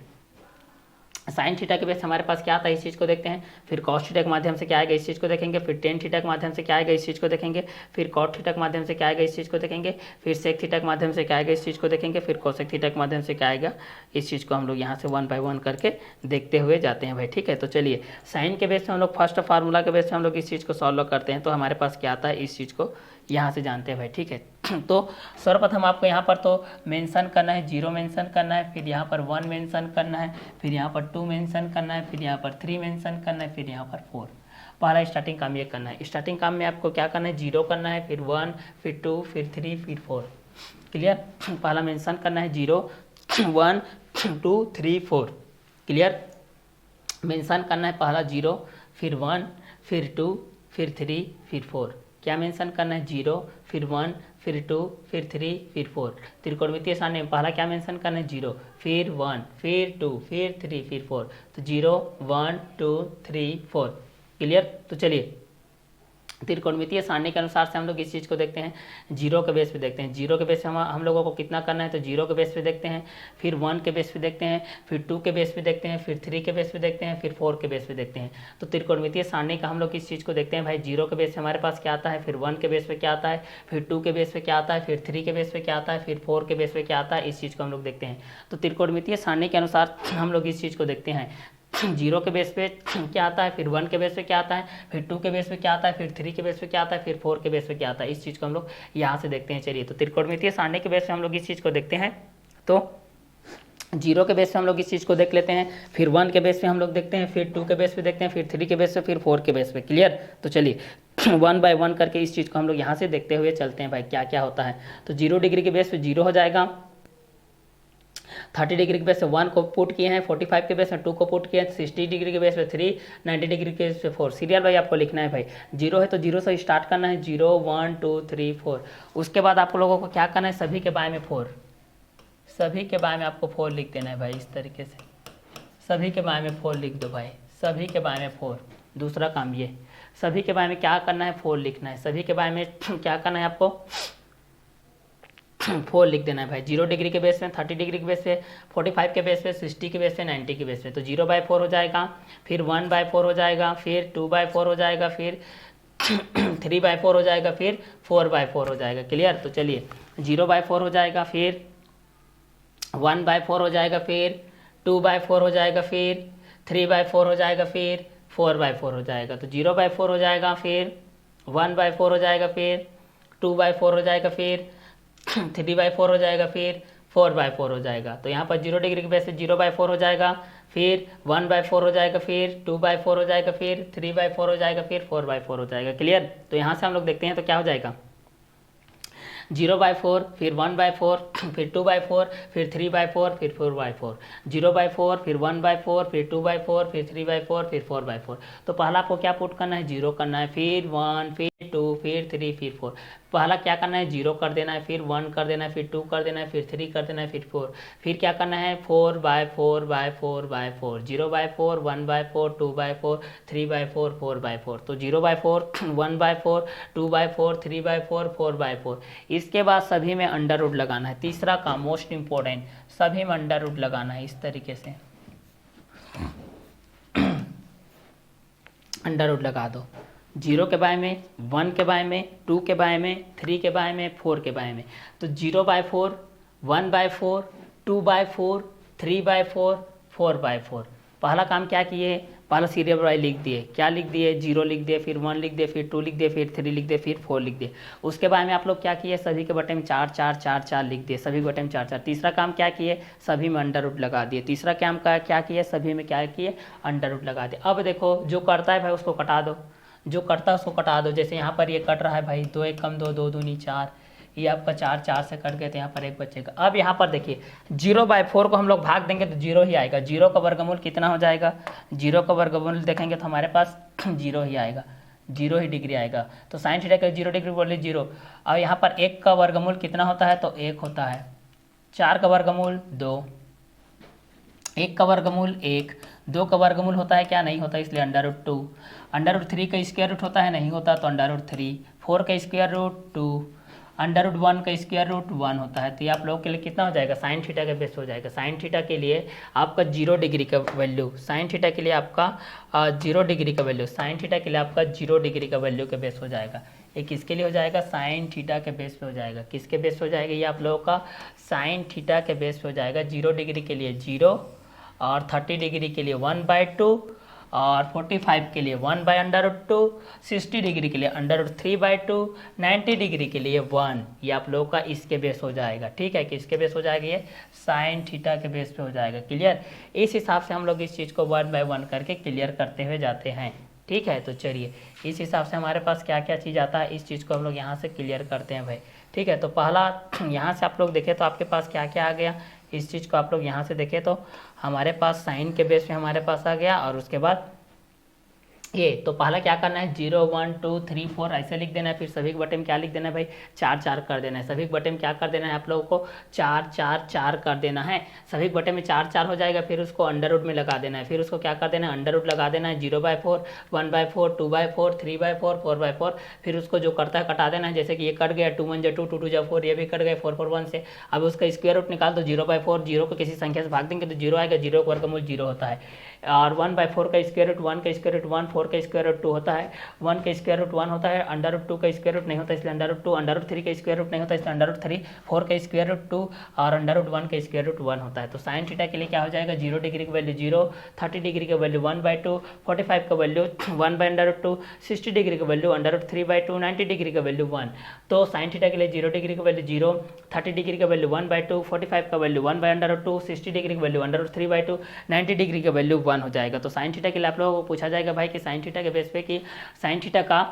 साइन थीटा के बेस हमारे पास क्या आता है इस चीज़ को देखते हैं, फिर कॉस थीटा के माध्यम से क्या आएगा इस चीज़ को देखेंगे, फिर टेन थीटा के माध्यम से क्या आएगा इस चीज़ को देखेंगे, फिर कॉट थीटा के माध्यम से क्या आएगा इस चीज़ को देखेंगे, फिर सेक थीटा के माध्यम से क्या आएगा इस चीज़ को देखेंगे, फिर कोसेक थीटा के माध्यम से क्या आएगा इस चीज़ को हम लोग यहाँ से 1 बाय 1 करके देखते हुए जाते हैं भाई। ठीक है, तो चलिए साइन के बेस से हम लोग फर्स्ट फार्मूला के बेस से हम लोग इस चीज़ को सॉल्व करते हैं, तो हमारे पास क्या आता है इस चीज़ को यहाँ से जानते हैं भाई। ठीक है, तो सर्वप्रथम आपको यहाँ पर तो मेंशन करना है, 0 मेंशन करना है, फिर यहाँ पर 1 मेंशन करना है, फिर यहाँ पर 2 मेंशन करना है, फिर यहाँ पर 3 मेंशन करना है, फिर यहाँ पर 4। पहला स्टार्टिंग काम ये करना है। स्टार्टिंग काम में आपको क्या करना है, 0 करना है, फिर 1, फिर 2, फिर 3, फिर 4। क्लियर, पहला मेंशन करना है 0, 1, 2, 3, 4। क्लियर, मेंशन करना है पहला 0, फिर 1, फिर 2, फिर 3, फिर 4। क्या मेंशन करना है, 0, फिर 1, फिर 2, फिर 3, फिर 4। त्रिकोणमितीय सारणी में पहला क्या मेंशन करना है, 0, फिर 1, फिर 2, फिर 3, फिर 4। तो 0, 1, 2, 3, 4। क्लियर, तो चलिए त्रिकोणमितीय सारणी के अनुसार से हम लोग इस चीज़ को देखते हैं, 0 के बेस पे देखते हैं। 0 के बेस पे हम लोगों को कितना करना है, तो 0 के बेस पे देखते हैं, फिर 1 के बेस पे देखते हैं, फिर 2 के बेस पे देखते हैं, फिर 3 के बेस पे देखते हैं, फिर 4 के बेस पे देखते हैं। तो त्रिकोणमितीय सारणी का हम लोग इस चीज़ को देखते हैं भाई। 0 के बेस पे हमारे पास क्या आता है, फिर 1 के बेस पे क्या आता है, फिर 2 के बेस पे क्या आता है, फिर 3 के बेस पे क्या आता है, फिर 4 के बेस पे क्या आता है, इस चीज़ को हम लोग देखते हैं। तो त्रिकोणमितीय सारणी के अनुसार हम लोग इस चीज़ को देखते हैं। 0 के बेस पे क्या आता है, फिर 1 के बेस पे क्या आता है, फिर 2 के बेस पे क्या आता है, फिर 3 के बेस पे क्या आता है, फिर 4 के बेस पे क्या आता है, इस चीज़ को हम लोग यहाँ से देखते हैं। चलिए, तो त्रिकोणमितीय सारणी के बेस पे हम लोग इस चीज़ को देखते हैं। तो 0 के बेस पे हम लोग इस चीज़ को देख लेते हैं, फिर 1 के बेस पे हम लोग देखते हैं, फिर 2 के बेस पे देखते हैं, फिर 3 के बेस पे, फिर 4 के बेस पे। क्लियर, तो चलिए 1 बाय 1 करके इस चीज़ को हम लोग यहाँ से देखते हुए चलते हैं भाई क्या क्या होता है। तो 0 डिग्री के बेस पे 0 हो जाएगा, 30 डिग्री के बेस पे 1 को पुट किए हैं, 45 के बेस पे 2 को पुट किए हैं, 60 डिग्री के बेस पे 3, 90 डिग्री के बेस पे 4। सीरियल भाई आपको लिखना है भाई। 0 है तो 0 से स्टार्ट करना है, 0, 1, 2, 3, 4। उसके बाद आप लोगों को क्या करना है, सभी के बाय में 4, सभी के बाय में आपको 4 लिख देना है भाई। इस तरीके से सभी के बाय में 4 लिख दो भाई, सभी के बाय में 4। दूसरा काम ये, सभी के बाय में क्या करना है, 4 लिखना है। सभी के बाय में क्या करना है आपको, 4 लिख देना है भाई। 0 डिग्री के बेस पे, 30 डिग्री के बेस पे, 45 के बेस पे, 60 के बेस पे, 90 के बेस पे। तो 0 बाय 4 हो जाएगा, फिर 1 बाय 4 हो जाएगा, फिर 2 बाय 4 हो जाएगा, फिर 3 बाय 4 हो जाएगा, फिर 4 बाय 4 हो जाएगा। क्लियर, तो चलिए 0 बाय 4 हो जाएगा, फिर 1 बाय 4 हो जाएगा, फिर 2 बाय 4 हो जाएगा, फिर 3 बाय 4 हो जाएगा, फिर 4 बाय 4 हो जाएगा। तो 0 बाय 4 हो जाएगा, फिर 1 बाय 4 हो जाएगा, फिर 2 बाय 4 हो जाएगा, फिर 3 बाय 4 हो जाएगा, फिर 4 बाय 4 हो जाएगा। तो यहाँ पर 0 डिग्री के बेस से 0 बाय 4 हो जाएगा, फिर 1 बाय 4 हो जाएगा, फिर 2 बाय 4 हो जाएगा, फिर 3 बाय 4 हो जाएगा, फिर 4 बाय 4 हो जाएगा। क्लियर, तो यहाँ से हम लोग देखते हैं तो क्या हो जाएगा, 0 बाय 4, फिर 1 बाय 4, फिर 2 बाय 4, फिर 3 बाय 4, फिर 4 बाय 4। 0 बाय 4, फिर 1 बाय 4, फिर 2 बाय 4, फिर 3 बाय 4, फिर 4 बाय 4। तो पहला आपको क्या पुट करना है, 0 करना है, फिर 1, फिर 2, फिर 3, फिर 4। पहला क्या करना है, 0 कर देना है, फिर 1 कर देना है, फिर 2 कर देना है, फिर 3 कर देना है, फिर 4। फिर क्या करना है, 4 by 4 by 4 by 4। 0 by 4, 1 by 4, 2 by 4, 3 by 4, 4 by 4। तो 0 by 4, 1 by 4, 2 by 4, 3 by 4, 4 by 4। इसके बाद सभी में अंडर रूट लगाना है। तीसरा काम मोस्ट इंपॉर्टेंट, सभी में अंडर रूट लगाना है। इस तरीके से अंडर रूट लगा दो, 0 के बाय में, 1 के बाय में, 2 के बाय में, 3 के बाय में, 4 के बाय में। तो 0 by 4, 1 by 4, 2 by 4, 3 by 4, 4 by 4। पहला काम क्या किए, पहला सीरियल बाय लिख दिए। क्या लिख दिए, 0 लिख दिए, फिर 1 लिख दिए, फिर 2 लिख दिए, फिर 3 लिख दिए, फिर 4 लिख दिए। उसके बाद में आप लोग क्या किए, सभी के बटे में 4 4 4 4 लिख दिए, सभी के बटे में 4 4। तीसरा काम क्या किए, सभी में अंडर रूट लगा दिए। तीसरा काम का क्या किए, सभी में क्या किए, अंडर रूट लगा दिए। अब देखो जो करता है भाई उसको कटा दो, जो करता है उसको कटा दो। जैसे यहाँ पर ये कट रहा है भाई, 2 1 कम 2, 2 दूनी 4, ये आपका 4 4 से कट गए तो यहाँ पर 1 बचेगा। अब यहाँ पर देखिए 0 बाय 4 को हम लोग भाग देंगे तो 0 ही आएगा। 0 का वर्गमूल कितना हो जाएगा, 0 का वर्गमूल देखेंगे तो हमारे पास 0 ही आएगा, 0 ही डिग्री आएगा। तो साइन थीटा का 0 डिग्री बोले 0। और यहाँ पर 1 का वर्गमूल कितना होता है, तो 1 होता है। 4 का वर्गमूल 2, 1 का वर्गमूल 1, 2 का वर्गमूल होता है क्या, नहीं होता, इसलिए अंडर रूट 2। अंडर रूट 3 का स्क्वायर रूट होता है, नहीं होता, तो अंडर रूट 3। 4 का स्क्वायर रूट 2, √1 का स्क्वायर रूट 1 होता है। तो ये आप लोगों के लिए कितना हो जाएगा, साइन थीटा का बेस हो जाएगा। साइन थीटा के लिए आपका 0 डिग्री का वैल्यू, साइन थीटा के लिए आपका 0 डिग्री का वैल्यू, साइन थीटा के लिए आपका 0 डिग्री का वैल्यू के बेस हो जाएगा। ये किसके लिए हो जाएगा, साइन थीटा के बेस पे हो जाएगा। किसके बेस पे हो जाएगा, ये आप लोगों का साइन थीटा के बेस पे हो जाएगा। 0 डिग्री के लिए 0 और 30 डिग्री के लिए 1/2 और 45 के लिए 1/√2, 60 डिग्री के लिए √3/2, 90 डिग्री के लिए 1। ये आप लोगों का इसके बेस हो जाएगा। ठीक है, किसके बेस हो जाएगा, ये साइन थीटा के बेस पे हो जाएगा। क्लियर, इस हिसाब से हम लोग इस चीज़ को 1 बाय 1 करके क्लियर करते हुए जाते हैं। ठीक है, तो चलिए इस हिसाब से हमारे पास क्या क्या चीज़ आता है, इस चीज़ को हम लोग यहाँ से क्लियर करते हैं भाई। ठीक है, तो पहला यहाँ से आप लोग देखें तो आपके पास क्या क्या आ गया, इस चीज़ को आप लोग यहाँ से देखें तो हमारे पास साइन के बेस पे हमारे पास आ गया। और उसके बाद ये तो पहला क्या करना है, 0 1 2 3 4 ऐसे लिख देना है। फिर सभी के बटे में क्या लिख देना है भाई, 4 4 कर देना है। सभी के बटे में क्या कर देना है आप लोगों को, 4 4 4 कर देना है। सभी के बटे में 4 4 हो जाएगा। फिर उसको अंडर रूट में लगा देना है। फिर उसको क्या कर देना है, अंडर रूट लगा देना है। 0/4 1/4 2/4 3/4 4/4। फिर उसको जो करता है कटा देना है। जैसे कि ये कट गया, 2 1 जा 2 2 2 जा 4, ये भी कट गए 4 4 1 से। अब उसका स्क्वायर रूट निकाल दो। 0/4, 0 को किसी संख्या से भाग देंगे तो 0 आएगा। 0 का वर्गमूल 0 होता है। और 1/4 का स्क्वायर रूट 1 का स्क्वायर रूट 1, 4 का स्क्वायर रूट 2 होता है। 1 का स्क्वायर रूट 1 होता है। √2 का स्क्वायर रूट नहीं होता इसलिए √2, √3 का स्क्वायर रूट नहीं होता इसलिए √3, 4 का स्क्वायर रूट 2 और √1 का स्क्वायर रूट 1 होता है। तो साइन थीटा के लिए क्या हो जाएगा, 0 डिग्री का वैल्यू 0, 30 डिग्री का वैल्यू 1/2, 45 का वैल्यू 1/√2, 60 डिग्री का वैल्यू √3/2, 90 डिग्री का वैल्यू 1। तो साइन थीटा के लिए 0 डिग्री का वैल्यू 0, 30 डिग्री का वैल्यू 1/2, 45 का वैल्यू 1/√2, 60 डिग्री का वैल्यू √3/2, 90 डिग्री का वैल्यू 1 हो जाएगा। तो साइन थीटा के लिए आप लोगों को पूछा जाएगा भाई कि साइन थीटा के बेस पे कि साइन थीटा का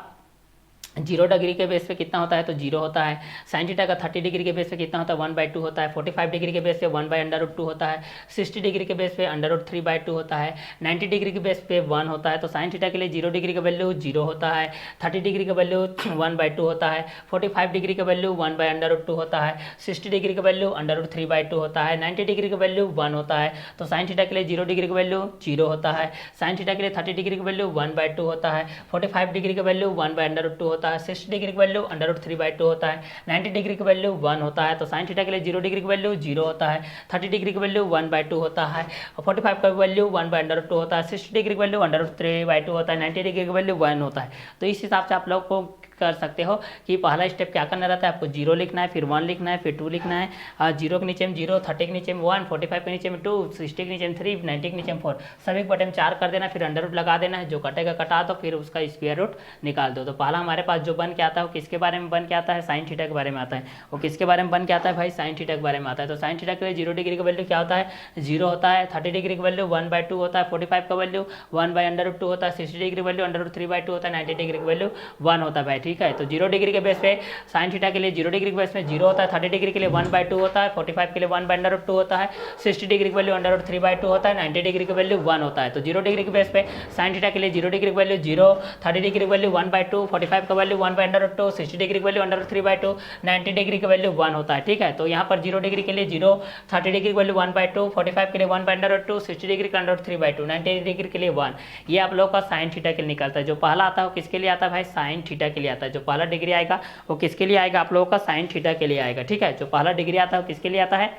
0 डिग्री के बेस पे कितना होता है, तो 0 होता है। साइन थीटा का 30 डिग्री के बेस पे कितना होता है, 1/2 होता है। 45 डिग्री के बेस पे 1/√2 होता है। 60 डिग्री के बेस पे √3/2 होता है। 90 डिग्री के बेस पे 1 होता है। तो साइन थीटा के लिए 0 डिग्री का वैल्यू 0 होता है। 30 डिग्री का वैल्यू 1/2 होता है। 45 डिग्री का वैल्यू 1/√2 होता है। 60 डिग्री का वैल्यू √3/2 होता है। 90 डिग्री का वैल्यू 1 होता है। तो साइन थीटा के लिए 0 डिग्री का वैल्यू 0 होता है। साइन थीटा के लिए 30 डिग्री का वैल्यू 1/2 होता है। 45 डिग्री का वैल्यू 1/√2 होता है। 60 डिग्री का वैल्यू √3/2 होता है। 90 डिग्री का वैल्यू 1 होता है। तो साइन थीटा के लिए 0 डिग्री का वैल्यू 0 होता है। 30 डिग्री का वैल्यू 1/2 होता है। 45 का वैल्यू 1/√2 होता है। 60 डिग्री का वैल्यू √3/2 होता है। 90 डिग्री का वैल्यू 1 होता है। तो इस हिसाब से आप लोग को कर सकते हो कि पहला स्टेप क्या करना रहता है, आपको 0 लिखना है, फिर 1 लिखना है, फिर 2 लिखना है। 0 के नीचे में 0, 30 के नीचे में 1, 45 के नीचे में 2, 60 के नीचे में 3, 90 के नीचे में 4, सभी के बटे में 4 कर देना। फिर अंडर रूट लगा देना है। जो कटेगा कटा दो, फिर उसका स्क्वायर रूट निकाल दो। तो पहला हमारे पास जो बन के आता है वो किसके बारे में बन के आता है, साइन थीटा के बारे में आता है। वो किसके बारे में बन के आता है भाई, साइन थीटा के बारे में आता है। तो साइन थीटा के लिए 0 डिग्री का वैल्यू क्या होता है, 0 होता है। 30 डिग्री का वैल्यू 1/2 होता है। 45 का वैल्यू 1/√2 होता है। 60 डिग्री का वैल्यू √3/2 होता है। 90 डिग्री का वैल्यू 1 होता है भाई। ठीक है, तो 0 डिग्री के बेस पे साइन थीटा के लिए 0 डिग्री के बेस में 0 होता है। 30 डिग्री के लिए 1/2 होता है। 45 के लिए 1/√2 होता है। 60 डिग्री का वैल्यू √3/2 होता है। 90 डिग्री का वैल्यू 1 होता है। तो 0 डिग्री के बेस पे साइन थीटा के लिए 0 डिग्री का वैल्यू 0, 30 डिग्री का वैल्यू 1/2, 45 का वैल्यू 1/√2, 60 डिग्री का वैल्यू √3/2, 90 डिग्री का वैल्यू 1 होता है। ठीक है, तो यहाँ पर 0 डिग्री के लिए 0, 30 डिग्री का वैल्यू 1/2, 45 के लिए 1/√2, 60 डिग्री का √3/2, 90 डिग्री के लिए 1। ये आप लोग का साइन थीटा के लिए निकलता है। जो पहला आता है वो किसके लिए आता है भाई, साइन थीटा के लिए आता है। जो पहला डिग्री आएगा वो किसके लिए आएगा, आप लोगों का साइन थीटा के लिए आएगा। ठीक है, जो पहला डिग्री आता है वो किसके लिए आता है,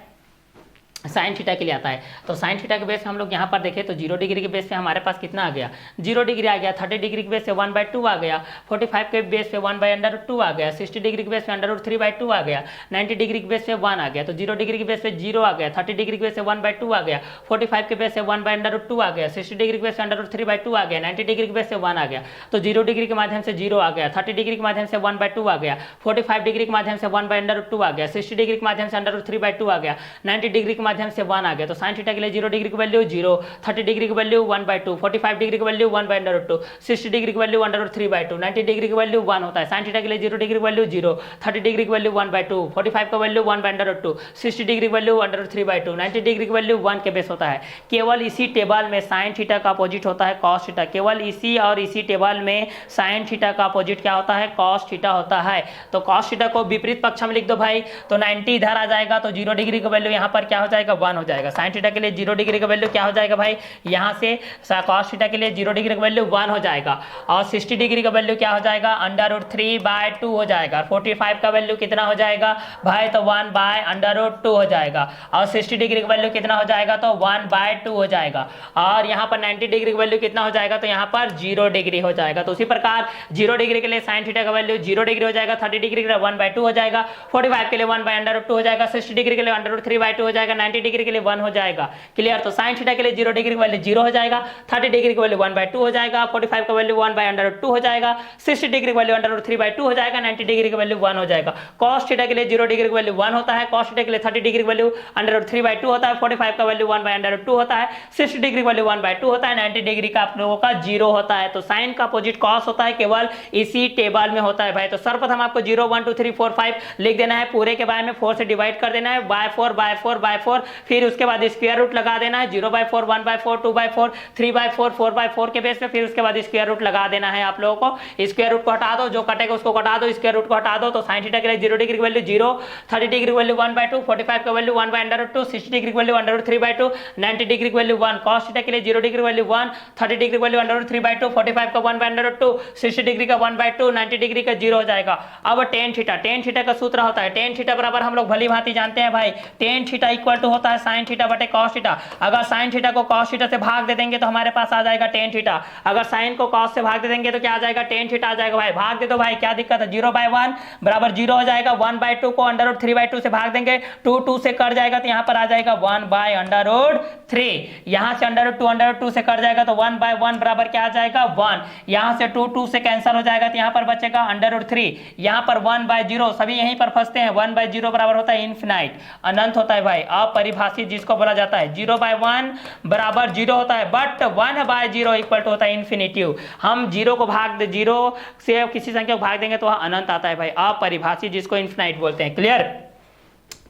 साइन थीटा के लिए आता है। तो साइन थीटा के बेस पे हम लोग यहाँ पर देखें तो 0 डिग्री के बेस पे हमारे पास कितना आ गया, 0 डिग्री आ गया। 30 डिग्री के बेस पे 1/2 आ गया। 45 के बेस पे 1/√2 आ गया। 60 डिग्री के बेस पे √3/2 आ गया। 90 डिग्री के बेस पे 1 आ गया। तो 0 डिग्री के बेस पे 0 आ गया। 30 डिग्री के बेस पे 1/2 आ गया। 45 के बेस से 1/√2 आ गया। 60 डिग्री के बेस से √3/2 आ गया। 90 डिग्री के बेस से 1 आ गया। तो 0 डिग्री के माध्यम से 0 आ गया। 30 डिग्री के माध्यम से 1/2 आ गया। 45 डिग्री के माध्यम से 1/√2 आ गया। 60 डिग्री के माध्यम से √3/2 आ गया। 90 डिग्री के माध्यम से 1 आ गया। तो साइन थीटा के लिए 0 डिग्री की वैल्यू 0, 30 डिग्री की वैल्यू 1/2, 45 डिग्री की वैल्यू 1/√2, 60 डिग्री की वैल्यू 1/3/2, 90 डिग्री की वैल्यू 1 होता है। साइन थीटा के लिए 0 डिग्री की वैल्यू 0, 30 डिग्री की वैल्यू 1/2, 45 का वैल्यू 1/√2, 60 डिग्री की वैल्यू 1/3/2, 90 डिग्री की वैल्यू 1 के बेस होता है। केवल इसी टेबल में साइन थीटा का अपोजिट होता है कॉस थीटा। केवल इसी और इसी टेबल में साइन थीटा का अपोजिट क्या होता है, कॉस थीटा होता है। तो कॉस थीटा को विपरीत पक्ष में लिख दो भाई। तो 90 इधर आ जाएगा तो 0 डिग्री का वैल्यू यहाँ पर क्या हो जाएगा, जाएगा 1 हो जाएगा। साइन थीटा के लिए 0 डिग्री का वैल्यू क्या हो जाएगा भाई, यहाँ से कॉस थीटा के लिए 0 डिग्री का वैल्यू 1 हो जाएगा और 60 डिग्री का वैल्यू क्या हो जाएगा √3/2 हो जाएगा। 45 का वैल्यू कितना हो जाएगा भाई, तो 1/√2 हो जाएगा और 60 डिग्री का वैल्यू कितना हो जाएगा, तो 1/2 हो जाएगा और यहाँ पर 90 डिग्री का वैल्यू कितना हो जाएगा, तो यहाँ पर 0 डिग्री हो जाएगा। तो उसी प्रकार 0 डिग्री के लिए साइन थीटा का वैल्यू 0 डिग्री हो जाएगा, 30 डिग्री के लिए 1/2 हो जाएगा, 45 के लिए 1/√2 हो जाएगा, 60 डिग्री के लिए √3/2 हो जाएगा, 90 डिग्री के लिए 1 हो जाएगा। क्लियर। तो साइन थीटा के लिए 0 डिग्री का वैल्यू 0 हो जाएगा, 30 डिग्री का वैल्यू 1/2 हो जाएगा, 45 का वैल्यू 1/√2 हो जाएगा, 60 डिग्री का वैल्यू √3/2 हो जाएगा, 90 डिग्री का वैल्यू 1 हो जाएगा। cos थीटा के लिए 0 डिग्री का वैल्यू 1 होता है, cos थीटा के लिए 30 डिग्री का वैल्यू √3/2 होता है, 45 का वैल्यू 1/√2 होता है, 60 डिग्री का वैल्यू 1/2 होता है, 90 डिग्री का आप लोगों का 0 होता है। तो साइन का अपोजिट cos होता है, केवल इसी टेबल में होता है भाई। तो सर्वप्रथम आपको 0 1 2 3 4 5 लिख देना है, पूरे के बारे में 4 से डिवाइड कर देना है, by4 फिर उसके बाद स्क्वायर रूट लगा देना है, 0/4 1/4 2/4 3/4 4/4 के बेस पे, फिर उसके बाद स्क्वायर रूट लगा देना है आप लोगों को। स्क्वायर रूट को हटा दो, जो कटेगा उसको हटा दो, स्क्वायर रूट को हटा दो। तो साइन थीटा के लिए 0 डिग्री की वैल्यू 0, 30 डिग्री की वैल्यू 1/2, 45 का वैल्यू 1/√2, 60 डिग्री की वैल्यू √3/2, 90 डिग्री की वैल्यू 1। cos थीटा के लिए 0 डिग्री की वैल्यू 1, 30 डिग्री की वैल्यू √3/2, 45 का 1/√2, 60 डिग्री का 1/2, 90 डिग्री का 0 हो जाएगा। अब tan थीटा का सूत्र होता है, tan थीटा बराबर हम लोग भली भांति जानते हैं भाई, tan थीटा इक्वल टू होता है sin थीटा बटे cos थीटा। अगर sin थीटा को cos थीटा से भाग दे देंगे तो हमारे पास आ जाएगा tan थीटा, अगर sin को cos से भाग दे देंगे तो क्या आ जाएगा, tan थीटा आ जाएगा भाई। भाग दे दो भाई, क्या दिक्कत है, 0/1 बराबर 0 हो जाएगा, 1/2 को √3/2 से भाग देंगे, 2 से कट जाएगा तो यहाँ पर आ जाएगा 1/√3, यहाँ से √2 से कट जाएगा तो 1/1 बराबर क्या आ जाएगा 1, यहाँ से 2 से कैंसिल हो जाएगा तो यहाँ पर बचेगा √3, यहाँ पर 1/0, सभी यहीं पर फंसते हैं। 1/0 बराबर होता है इनफिनाइट, अनंत होता है भाई, अपरिभाषित जिसको बोला जाता है। 0/1 बराबर 0 होता है, बट 1/0 इक्वल टू होता है इन्फिनिटिव। हम 0 को भाग 0 से किसी संख्या को भाग देंगे तो वह अनंत आता है भाई, अपरिभाषित जिसको इन्फिनाइट बोलते हैं। क्लियर।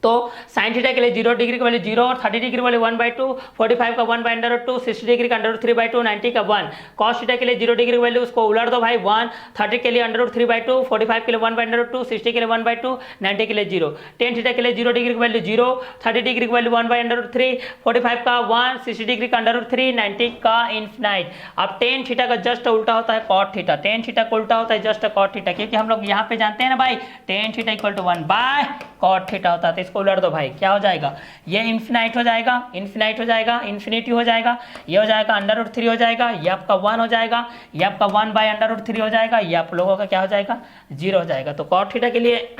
तो साइन थीटा के लिए 0 डिग्री का वैल्यू 0 और 30 डिग्री वाले 1/2, 45 का 1/√2, 60 डिग्री का √3/2, 90 का 1। cos थीटा के लिए 0 डिग्री वैल्यू उसको उलट दो भाई 1, 30 के लिए √3/2, 45 के लिए 1/√2, 60 के लिए 1/2, 90 के लिए 0। tan थीटा के लिए 0 डिग्री का वैल्यू 0, 30 डिग्री का वैल्यू 1/√3, 45 का 1, 60 डिग्री का √3, 90 का इनफिनाइट। अब tan थीटा का जस्ट उल्टा होता है cot थीटा, tan थीटा का उल्टा होता है जस्ट cot थीटा, क्योंकि हम लोग यहाँ पे जानते हैं ना भाई tan theta equal to 1/cot theta होता है। इसको उलट दो भाई, क्या हो जाएगा, ये इन्फिनाइट हो जाएगा, इन्फिनाइट हो जाएगा, इन्फिनिटी हो जाएगा, ये हो जाएगा √3 हो जाएगा, ये आपका 1 हो जाएगा, ये आपका 1/√3 हो जाएगा, ये आप लोगों का क्या हो जाएगा 0 हो जाएगा। तो cot थीटा के लिए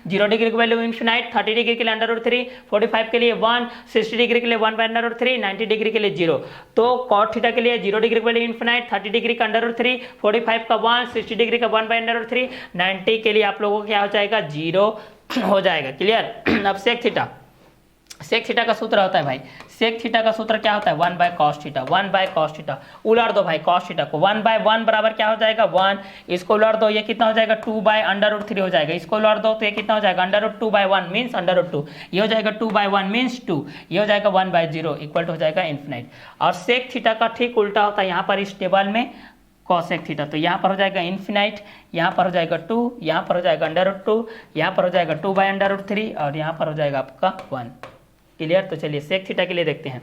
0 डिग्री की वैल्यू इन्फिनाइट, 30 डिग्री के लिए √3, 45 के लिए 1, 60 डिग्री के लिए 1/√3, 90 डिग्री के लिए 0। तो cot थीटा के लिए 0 डिग्री की वैल्यू इन्फिनाइट, 30 डिग्री का √3, 45 का 1, 60 डिग्री का 1/√3, 90 के लिए आप लोगों को क्या हो जाएगा 0 हो जाएगा। क्लियर। अब सेक थीटा का सूत्र होता है भाई, सेक थीटा का सूत्र क्या होता है 1/cos थीटा, 1/cos थीटा। उलट दो भाई cos थीटा को, 1/1 बराबर क्या हो जाएगा 1, इसको उलट दो, ये कितना हो जाएगा 2/√3 हो जाएगा, इसको उलट दो तो ये कितना हो जाएगा √2/1 मीन्स √2, ये हो जाएगा 2/1 मीन्स 2, ये हो जाएगा 1/0 इक्वल टू हो जाएगा इन्फिनाइट। और सेक थीटा का ठीक उल्टा होता है यहाँ पर इस टेबल में cosec थीटा, तो यहाँ पर हो जाएगा इन्फिनाइट, यहाँ पर हो जाएगा 2, यहाँ पर हो जाएगा √2, यहाँ पर हो जाएगा 2/√3 और यहाँ पर हो जाएगा आपका 1। क्लियर। तो चलिए सेक थीटा के लिए देखते हैं,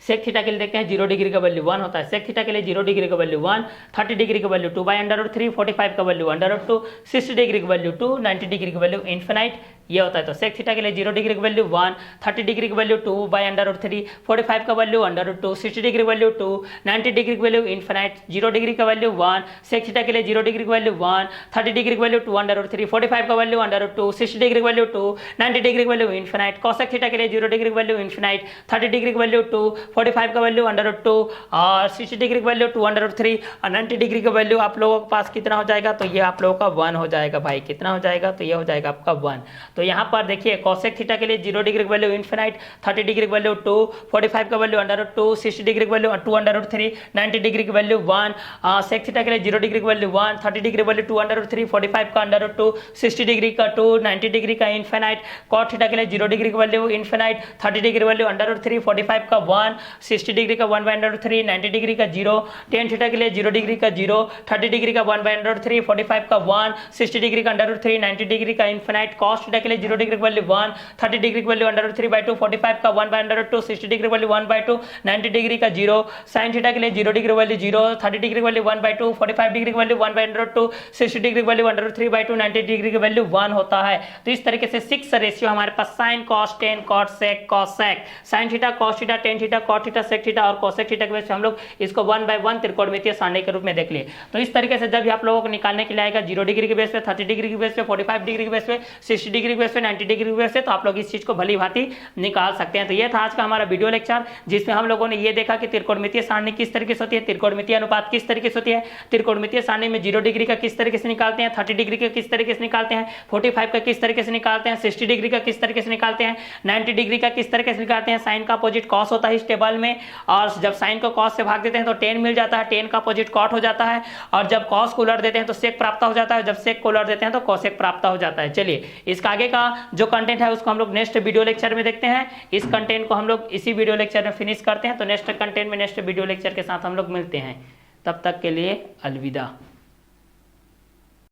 सेक थीटा के लिए देखते हैं 0 डिग्री का वैल्यू 1 होता है, सेक थीटा के लिए 0 डिग्री का वैल्यू 1, 30 डिग्री का वैल्यू 2/√3, 45 का वैल्यू √2, 60 डिग्री का वैल्यू 2, 90 डिग्री का वैल्यू इन्फिनाइट, ये होता है। तो सेक थीटा के लिए 0 डिग्री का वैल्यू 1, 30 डिग्री का वैल्यू 2/√3, 45 का वैल्यू √2, 60 डिग्री का वैल्यू 2, 90 डिग्री का वैल्यू इन्फिनाइट, 0 डिग्री का वैल्यू 1, सेक थीटा के लिए 0 डिग्री का वैल्यू 1, 30 डिग्री का वैल्यू 2/√3, 45 का वैल्यू √2, 60 डिग्री का वैल्यू 2, 90 डिग्री का वैल्यू इन्फिनाइट। cosec थीटा के लिए 0 डिग्री का वैल्यू इन्फिनाइट, 30 डिग्री का वैल्यू 2, 45 का वैल्यू √2 और 60 डिग्री का वैल्यू 2/√3 और 90 डिग्री का वैल्यू आप लोगों के पास कितना हो जाएगा, तो ये आप लोगों का 1 हो जाएगा भाई। कितना हो जाएगा, तो ये हो जाएगा आपका 1। तो यहाँ पर देखिए cosec थीटा के लिए 0 डिग्री का वैल्यू इन्फिनाइट, 30 डिग्री का वैल्यू 2, 45 का वैल्यू √2, 60 डिग्री का वैल्यू 2/√3, 90 डिग्री का वैल्यू 1। sec थीटा के लिए 0 डिग्री का वैल्यू 1, 30 डिग्री का वैल्यू 2/√3, 45 का √2, 60 डिग्री का 2, 90 डिग्री का इन्फिनाइट। cot थीटा के लिए 0 डिग्री का वैल्यू इन्फिनाइट, 30 डिग्री का वैल्यू √3, 45 का 1, 60 डिग्री का 1/√3, 90 डिग्री का 0। tan थीटा के लिए 0 डिग्री का 0, 30 डिग्री का 1/√3, 45 का 1, 60 डिग्री का √3, 90 डिग्री का इन्फिनाइट। cos थीटा के के लिए 0 डिग्री की वैल्यू 1, 30 डिग्री की वैल्यू √3/2, 45 का 1/√2, 60 डिग्री की वैल्यू 1/2, 90 डिग्री का 0, sin थीटा के लिए 0 डिग्री की वैल्यू 0, 30 डिग्री की वैल्यू 1/2, 45 डिग्री की वैल्यू 1/√2, 60 डिग्री की वैल्यू √3/2, 90 डिग्री की वैल्यू 1 होता है। तो इस तरीके से 6 रेशियो हमारे पास sin cos tan cot sec cos sec, sin theta cos theta tan theta cot theta sec theta और cosec थीटा के बेस पे हम लोग इसको 1/1 त्रिकोणमितीय सारणी के रूप में देख लिए। तो इस तरीके से जब भी आप लोगों को निकालने के लिए आएगा 0 डिग्री के बेस पे, 30 डिग्री के बेस पे, 45 डिग्री के बेस पे, 60 डिग्री के बेस पे, 90 डिग्री के बेस पे, तो आप लोग इस चीज को भली भांति निकाल सकते हैं। तो ये था आज का हमारा वीडियो लेक्चर, जिसमें हम लोगों ने ये देखा कि त्रिकोणमितीय सारणी किस तरीके से होती है, त्रिकोणमितीय अनुपात किस तरीके से होती है, त्रिकोणमितीय सारणी में 0 डिग्री का किस तरीके से निकालते हैं, 30 डिग्री का किस तरीके से निकालते हैं, 45 का किस तरीके से निकालते हैं, 60 डिग्री का किस तरीके से निकालते हैं, 90 डिग्री का किस तरीके से निकालते हैं। साइन का अपोजिट कॉस होता है इस टेबल में, और जब साइन को कॉस से भाग देते हैं तो टेन मिल जाता है, टेन का अपोजिट कॉट हो जाता है, और जब कॉस को उलट देते हैं तो सेक प्राप्त हो जाता है, जब सेक को उलट देते हैं तो कॉसेक प्राप्त हो जाता है। चलिए इसका आगे का जो कंटेंट है उसको हम लोग नेक्स्ट वीडियो लेक्चर में देखते हैं। इस कंटेंट को हम लोग इसी वीडियो लेक्चर में फिनिश करते हैं। तो नेक्स्ट कंटेंट में नेक्स्ट वीडियो लेक्चर के साथ हम लोग मिलते हैं। तब तक के लिए अलविदा।